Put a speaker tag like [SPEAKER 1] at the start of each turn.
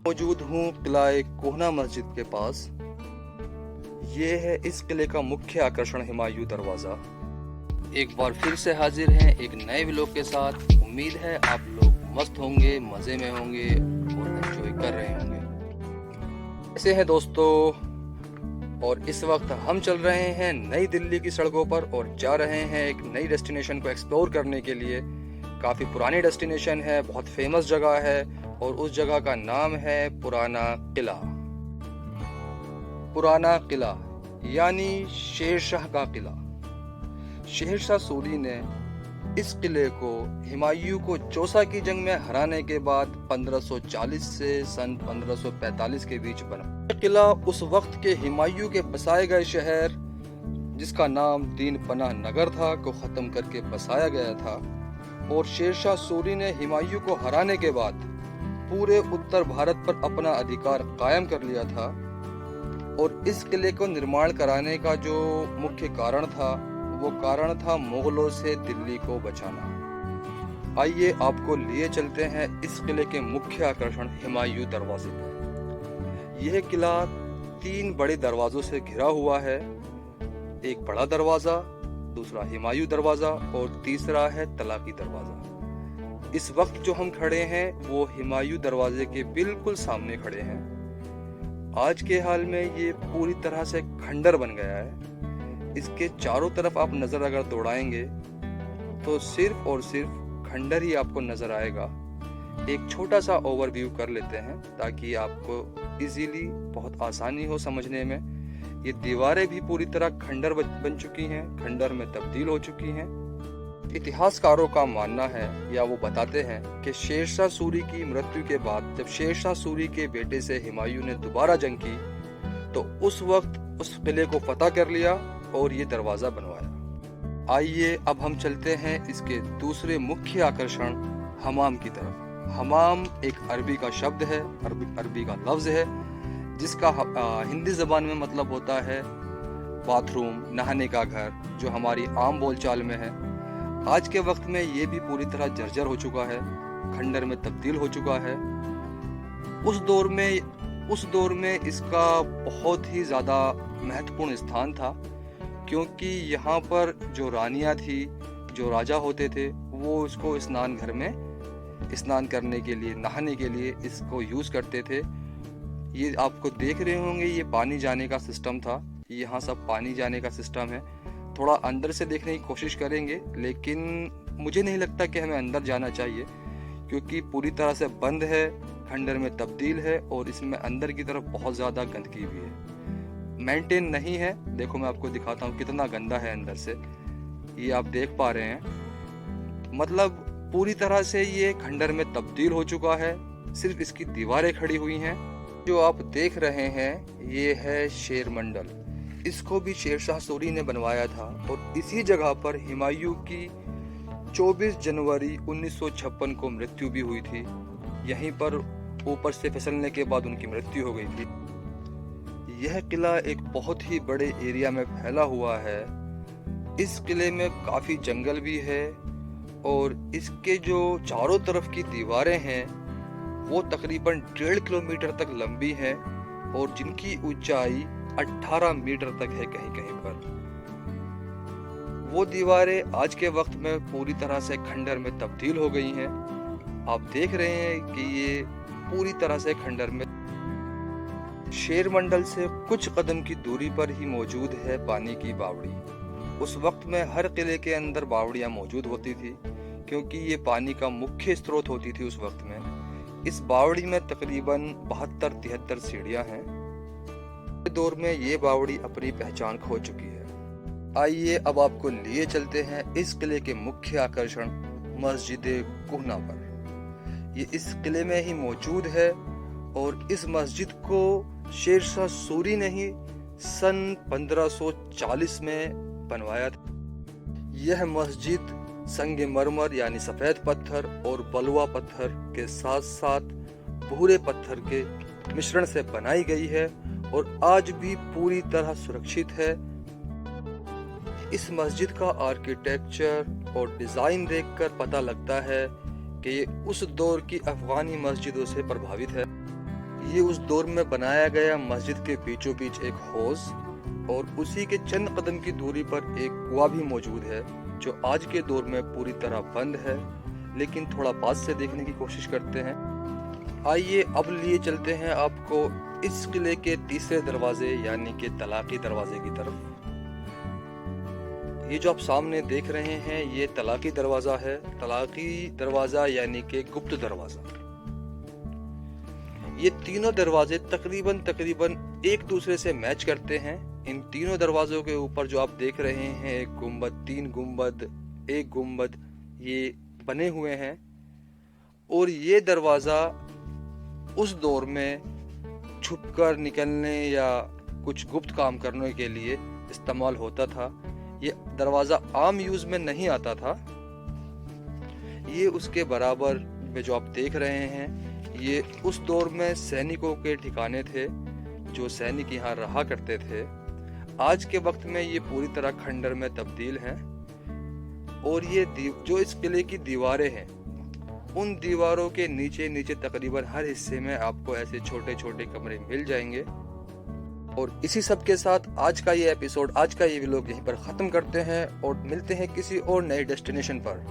[SPEAKER 1] मौजूद हूँ किला कोहना मस्जिद के पास। ये है इस किले का मुख्य आकर्षण हुमायूं दरवाज़ा। एक बार फिर से हाजिर हैं एक नए व्लॉग के साथ। उम्मीद है आप लोग मस्त होंगे, मज़े में होंगे और एंजॉय कर रहे होंगे। कैसे हैं दोस्तों? और इस वक्त हम चल रहे हैं नई दिल्ली की सड़कों पर और जा रहे हैं एक नई डेस्टिनेशन को एक्सप्लोर करने के लिए। काफ़ी पुरानी डेस्टिनेशन है, बहुत फेमस जगह है और उस जगह का नाम है पुराना किला। पुराना किला यानी शेरशाह का किला। शेरशाह सूरी ने इस किले को हुमायूं को चौसा की जंग में हराने के बाद 1540 से सन 1545 के बीच बना। यह किला उस वक्त के हुमायूं के बसाए गए शहर, जिसका नाम दीन पनाह नगर था, को खत्म करके बसाया गया था। और शेरशाह सूरी ने हुमायूं को हराने के बाद पूरे उत्तर भारत पर अपना अधिकार कायम कर लिया था। और इस किले को निर्माण कराने का जो मुख्य कारण था, वो कारण था मुगलों से दिल्ली को बचाना। आइए आपको लिए चलते हैं इस किले के मुख्य आकर्षण हुमायूं दरवाजे पर। यह किला 3 बड़े दरवाजों से घिरा हुआ है। एक बड़ा दरवाजा, दूसरा हुमायूं दरवाजा और तीसरा है तलाकी दरवाजा। इस वक्त जो हम खड़े हैं वो हुमायूं दरवाजे के बिल्कुल सामने खड़े हैं। आज के हाल में ये पूरी तरह से खंडर बन गया है। इसके चारों तरफ आप नजर अगर दौड़ाएंगे तो सिर्फ और सिर्फ खंडर ही आपको नजर आएगा। एक छोटा सा ओवरव्यू कर लेते हैं ताकि आपको इजीली बहुत आसानी हो समझने में। ये दीवारें भी पूरी तरह खंडर बन चुकी हैं, खंडर में तब्दील हो चुकी हैं। इतिहासकारों का मानना है या वो बताते हैं कि शेरशाह सूरी की मृत्यु के बाद जब शेरशाह सूरी के बेटे से हुमायूं ने दोबारा जंग की तो उस वक्त उस किले को फतह कर लिया और ये दरवाजा बनवाया। आइए अब हम चलते हैं इसके दूसरे मुख्य आकर्षण हमाम की तरफ। हमाम एक अरबी का शब्द है, अरबी का लफ्ज है, जिसका हिंदी जबान में मतलब होता है बाथरूम, नहाने का घर, जो हमारी आम बोलचाल में है। आज के वक्त में ये भी पूरी तरह जर्जर हो चुका है, खंडर में तब्दील हो चुका है। उस दौर में इसका बहुत ही ज़्यादा महत्वपूर्ण स्थान था, क्योंकि यहाँ पर जो रानियाँ थी, जो राजा होते थे, वो इसको स्नान घर में स्नान करने के लिए, नहाने के लिए इसको यूज़ करते थे। ये आपको देख रहे होंगे, ये पानी जाने का सिस्टम था। यहाँ सब पानी जाने का सिस्टम है। थोड़ा अंदर से देखने की कोशिश करेंगे, लेकिन मुझे नहीं लगता कि हमें अंदर जाना चाहिए, क्योंकि पूरी तरह से बंद है, खंडर में तब्दील है और इसमें अंदर की तरफ बहुत ज़्यादा गंदगी भी है, मेंटेन नहीं है। देखो मैं आपको दिखाता हूँ कितना गंदा है अंदर से, ये आप देख पा रहे हैं। मतलब पूरी तरह से ये खंडर में तब्दील हो चुका है, सिर्फ इसकी दीवारें खड़ी हुई हैं। जो आप देख रहे हैं ये है शेर मंडल। इसको भी शेरशाह सूरी ने बनवाया था और इसी जगह पर हुमायूं की 24 जनवरी 1956 को मृत्यु भी हुई थी। यहीं पर ऊपर से फिसलने के बाद उनकी मृत्यु हो गई थी। यह किला एक बहुत ही बड़े एरिया में फैला हुआ है। इस किले में काफ़ी जंगल भी है और इसके जो चारों तरफ की दीवारें हैं वो तकरीबन 1.5 किलोमीटर तक लंबी हैं और जिनकी ऊंचाई 18 मीटर तक है कहीं कहीं पर। वो दीवारें आज के वक्त में पूरी तरह से खंडर में तब्दील हो गई हैं। आप देख रहे हैं कि ये पूरी तरह से खंडर में। शेर मंडल से कुछ कदम की दूरी पर ही मौजूद है पानी की बावड़ी। उस वक्त में हर किले के अंदर बावड़ियां मौजूद होती थी, क्योंकि ये पानी का मुख्य स्रोत होती थी उस वक्त में। इस बावड़ी में तकरीबन 72-73 सीढ़ियां हैं। दौर में ये बावड़ी अपनी पहचान खो चुकी है। आइए अब आपको लिए चलते हैं इस किले के मुख्य आकर्षण मस्जिद कोहना पर। ये इस किले में ही मौजूद है और इस मस्जिद को शेरशाह सूरी ने ही सन 1540 में बनवाया था। यह मस्जिद संगमरमर यानी सफेद पत्थर और बलुआ पत्थर के साथ साथ भूरे पत्थर के मिश्रण से बनाई गई है और आज भी पूरी तरह सुरक्षित है। इस मस्जिद का आर्किटेक्चर और डिज़ाइन देखकर पता लगता है कि ये उस दौर की अफगानी मस्जिदों से प्रभावित है। ये उस दौर में बनाया गया मस्जिद के बीचों बीच एक हौज और उसी के चंद कदम की दूरी पर एक कुआं भी मौजूद है, जो आज के दौर में पूरी तरह बंद है, लेकिन थोड़ा पास से देखने की कोशिश करते हैं। आइए अब लिए चलते हैं आपको इस किले के तीसरे दरवाजे यानी कि तलाकी दरवाजे की तरफ। ये जो आप सामने देख रहे हैं ये तलाकी दरवाजा है। तलाकी दरवाजा यानी कि गुप्त दरवाजा। ये तीनों दरवाजे तकरीबन एक दूसरे से मैच करते हैं। इन तीनों दरवाजों के ऊपर जो आप देख रहे हैं एक गुंबद, तीन गुंबद, एक गुंबद ये बने हुए हैं और ये दरवाजा उस दौर में छुपकर निकलने या कुछ गुप्त काम करने के लिए इस्तेमाल होता था। ये दरवाजा आम यूज में नहीं आता था। ये उसके बराबर में जो आप देख रहे हैं ये उस दौर में सैनिकों के ठिकाने थे, जो सैनिक यहाँ रहा करते थे। आज के वक्त में ये पूरी तरह खंडर में तब्दील हैं और ये जो इस किले की दीवारें हैं उन दीवारों के नीचे तकरीबन हर हिस्से में आपको ऐसे छोटे छोटे कमरे मिल जाएंगे। और इसी सब के साथ आज का ये एपिसोड, आज का ये व्लॉग यहीं पर ख़त्म करते हैं और मिलते हैं किसी और नए डेस्टिनेशन पर।